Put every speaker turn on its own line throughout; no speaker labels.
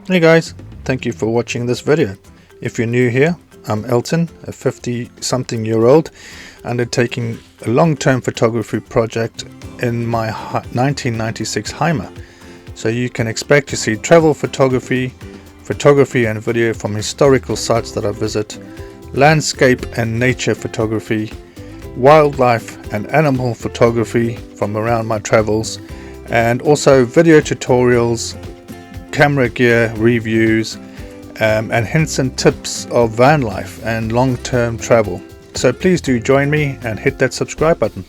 Hey guys, thank you for watching this video. If you're new here, I'm Elton, a 50-something-year-old undertaking a long-term photography project in my 1996 Heimer. So you can expect to see travel photography and video from historical sites that I visit, landscape and nature photography, wildlife and animal photography from around my travels, and also video tutorials, camera gear reviews, and hints and tips of van life and long-term travel. So please do join me and hit that subscribe button.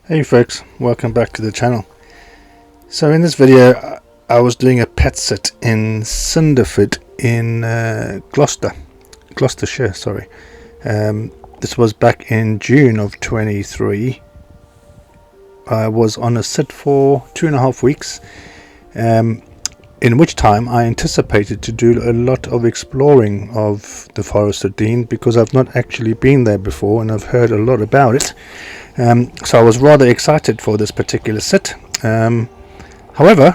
Hey folks, welcome back to the channel. So in this video I was doing a pet sit in Cinderford in Gloucestershire, sorry. This was back in June of 23. I was on a sit for 2.5 weeks, in which time I anticipated to do a lot of exploring of the Forest of Dean, because I've not actually been there before and I've heard a lot about it. So I was rather excited for this particular sit. However,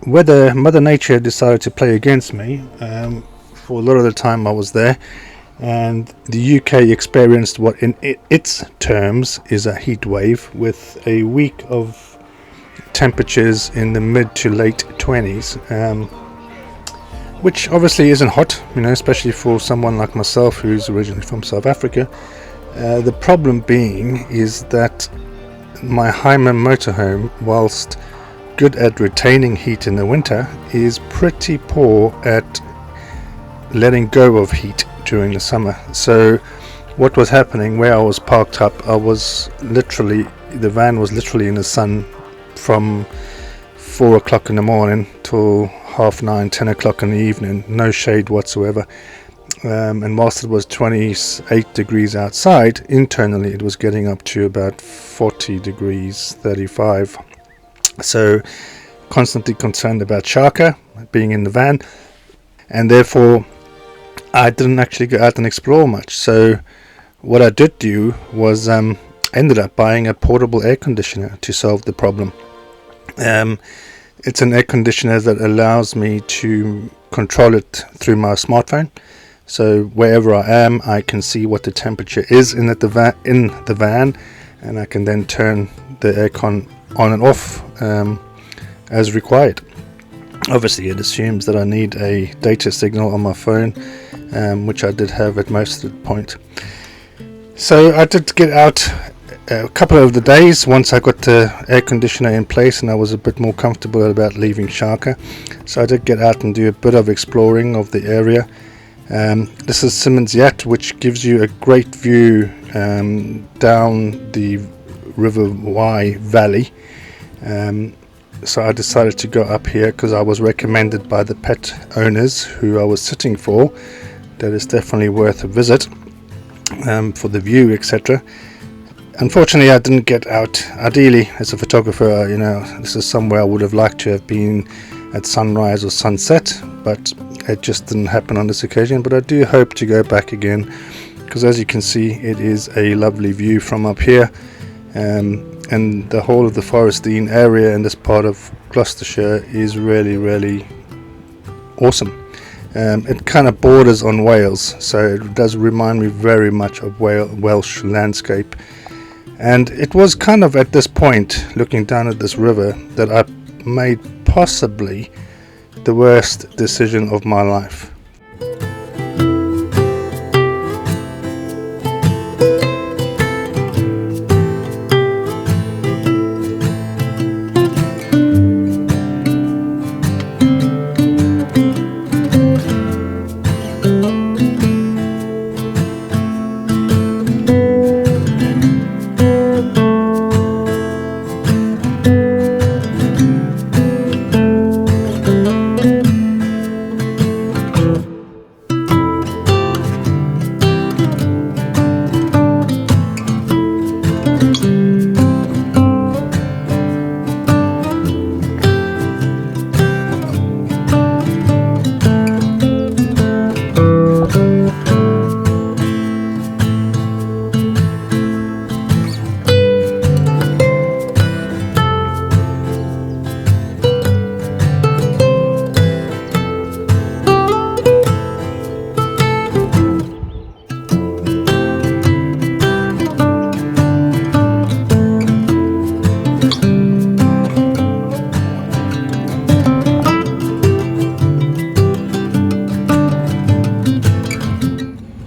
whether Mother Nature decided to play against me for a lot of the time I was there, and the UK experienced what in its terms is a heat wave, with a week of temperatures in the mid to late 20s, which obviously isn't hot, especially for someone like myself who's originally from South Africa. The problem being is that my Heimer motorhome, whilst good at retaining heat in the winter, is pretty poor at letting go of heat during the summer. So what was happening where I was parked up, the van was literally in the sun from 4 o'clock in the morning till 9:30, 10 o'clock in the evening, no shade whatsoever. And whilst it was 28 degrees outside, internally it was getting up to about 40 degrees, 35. So constantly concerned about Shaka being in the van, and therefore I didn't actually go out and explore much. So what I did do was ended up buying a portable air conditioner to solve the problem. It's an air conditioner that allows me to control it through my smartphone. So wherever I am, I can see what the temperature is in the van, and I can then turn the aircon on and off as required. Obviously, it assumes that I need a data signal on my phone, which I did have at most of the point. So I did get out a couple of the days once I got the air conditioner in place and I was a bit more comfortable about leaving Shaka. So I did get out and do a bit of exploring of the area. This is Simmons Yat, which gives you a great view down the River Wye Valley. So I decided to go up here because I was recommended by the pet owners who I was sitting for that it's definitely worth a visit for the view, etc. Unfortunately, I didn't get out. Ideally, as a photographer, this is somewhere I would have liked to have been at sunrise or sunset, but it just didn't happen on this occasion. But I do hope to go back again, because as you can see, it is a lovely view from up here, and the whole of the Forest Dean area in this part of Gloucestershire is really, really awesome. It kind of borders on Wales, so it does remind me very much of Welsh landscape. And it was kind of at this point, looking down at this river, that I made possibly the worst decision of my life.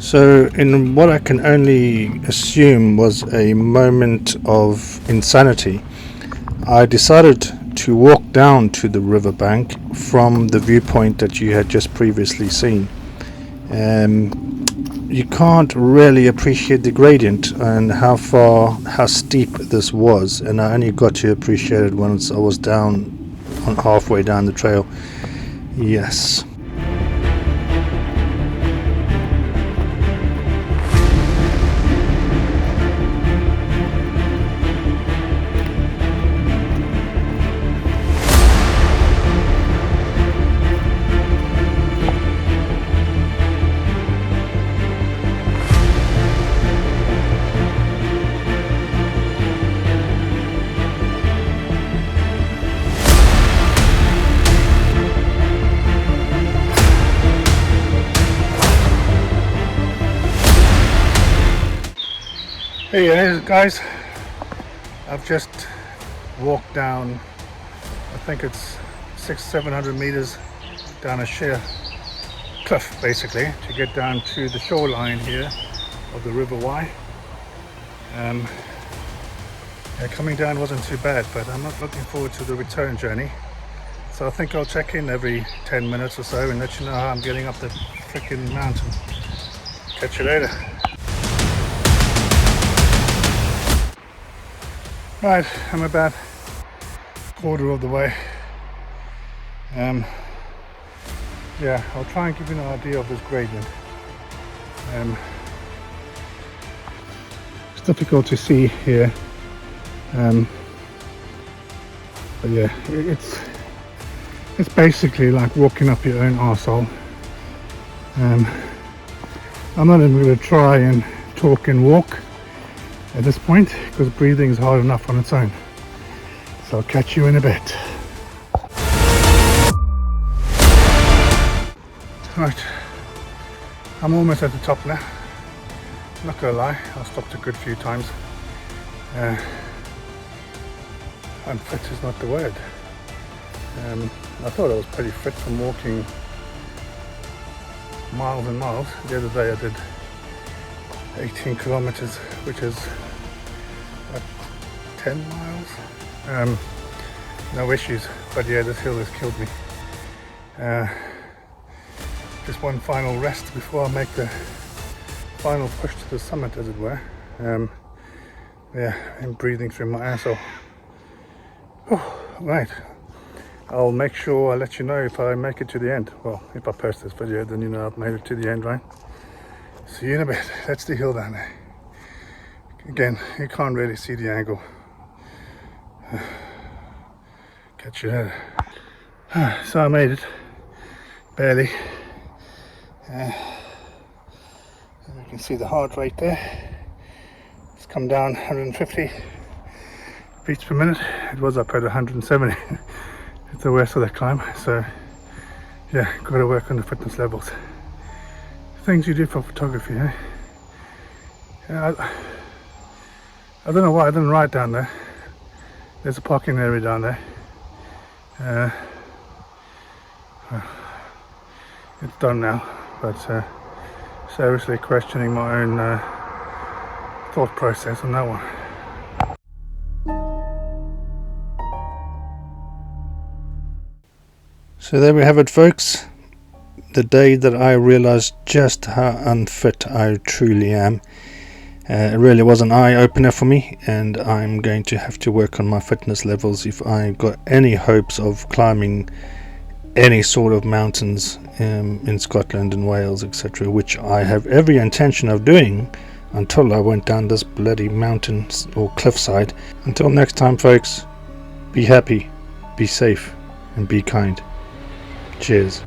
So, in what I can only assume was a moment of insanity, I decided to walk down to the riverbank from the viewpoint that you had just previously seen. You can't really appreciate the gradient and how steep this was, and I only got to appreciate it once I was halfway down the trail. Yes. Hey guys, I've just walked down, I think it's 600-700 meters down a sheer cliff basically to get down to the shoreline here of the River Wye. Coming down wasn't too bad, but I'm not looking forward to the return journey, so I think I'll check in every 10 minutes or so and let you know how I'm getting up the freaking mountain. Catch you later. Right, I'm about a quarter of the way. Yeah, I'll try and give you an idea of this gradient. It's difficult to see here, but yeah, it's basically like walking up your own arsehole. I'm not even going to try and talk and walk at this point because breathing is hard enough on its own. So I'll catch you in a bit. Right, I'm almost at the top now. Not gonna lie, I stopped a good few times. Unfit is not the word. I thought I was pretty fit from walking miles and miles. The other day I did 18 kilometers, which is what, 10 miles. No issues, but yeah, this hill has killed me. Just one final rest before I make the final push to the summit, as it were. Yeah, I'm breathing through my asshole. Right, I'll make sure I let you know if I make it to the end. Well, if I post this video, then you know I've made it to the end, right? See you in a bit. That's the hill down there. Again, you can't really see the angle. Catch you later. So I made it, barely. You can see the heart rate there. It's come down 150 beats per minute. It was up at 170 at the worst of the climb. So yeah, got to work on the fitness levels. Things you do for photography, eh? Yeah, I don't know why I didn't ride down there. There's a parking area down there. it's done now, but seriously questioning my own thought process on that one. So there we have it, folks. The day that I realized just how unfit I truly am. It really was an eye-opener for me, and I'm going to have to work on my fitness levels if I got any hopes of climbing any sort of mountains in Scotland and Wales, etc., which I have every intention of doing until I went down this bloody mountain or cliffside. Until next time, folks, be happy, be safe, and be kind. Cheers.